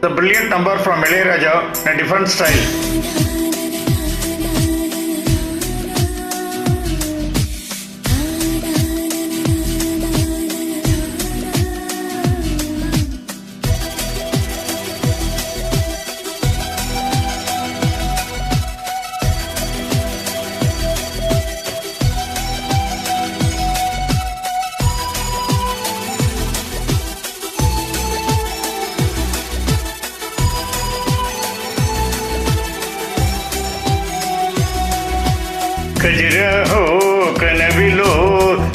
The brilliant number from Ilayaraja in a different style. Khajuraho கனவிலோ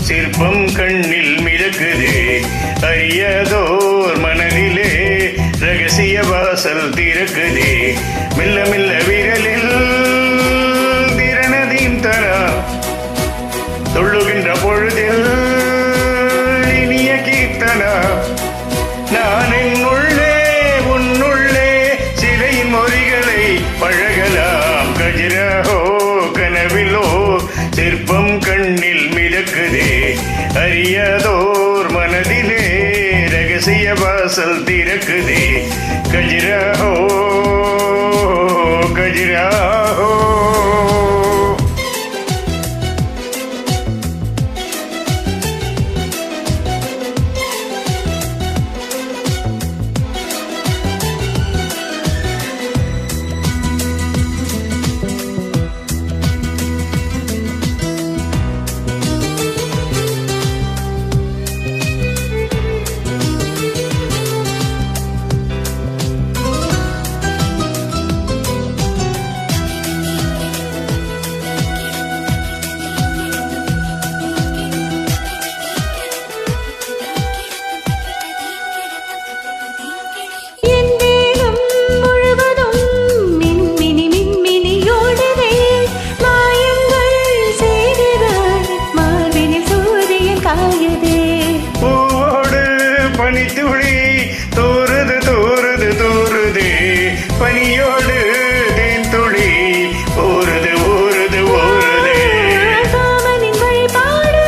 சிற்பம் கண்ணில் மிதக்குதே, அறியாதோர் மனதிலே ரகசிய வாசல் திறக்குதே. மெல்ல மெல்ல விரலில் திறனதீம் தரா தொழுகின்ற பொழுதில் இனிய கீர்த்தனா. நான் என்னுள்ளே உன்னுள்ளே சிலையின் மொழிகளை பழகலாம். கஜிராஹோ கனவிலோ சிற்பம் கண்ணில் மிதக்குதே, அறியாதோர் மனதிலே ரகசிய வாசல் திறக்குதே. கஜிராஹோ கஜிராஹோ. பனித்துளி தூறுது தூறுது தூறுது, பனியோடு தேன் துளி ஊறுது ஊறுது ஊறுது. காமனின் வழிபாடு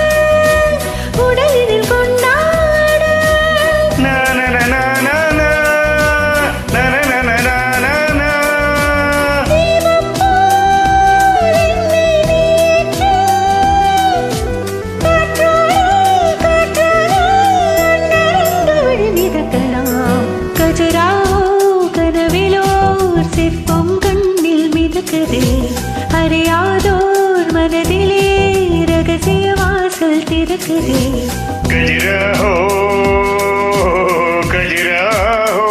உடலில் கொண்டாடு. சிற்பம் கண்ணில் மிதக்குதே, அறியாதோர் மனதிலே ரகசிய வாசல் திறக்குதே. கஜிராஹோ கஜிராஹோ.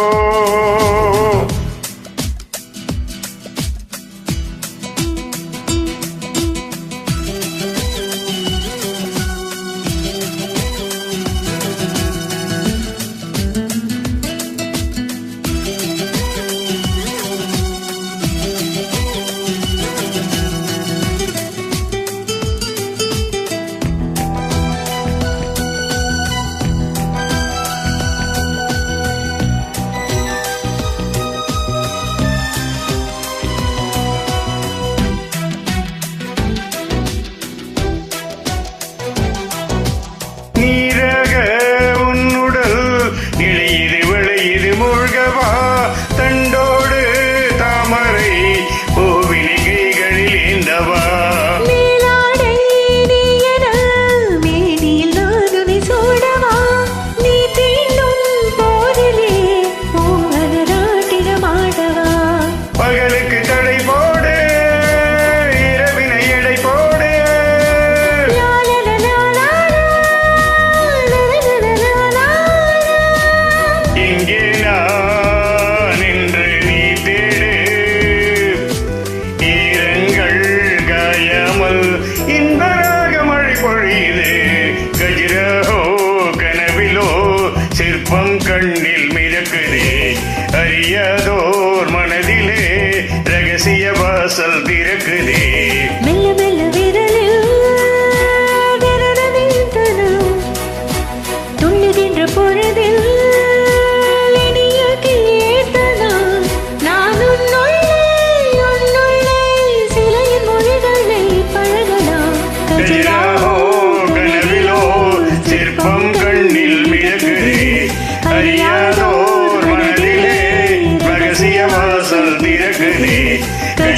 கண்ணே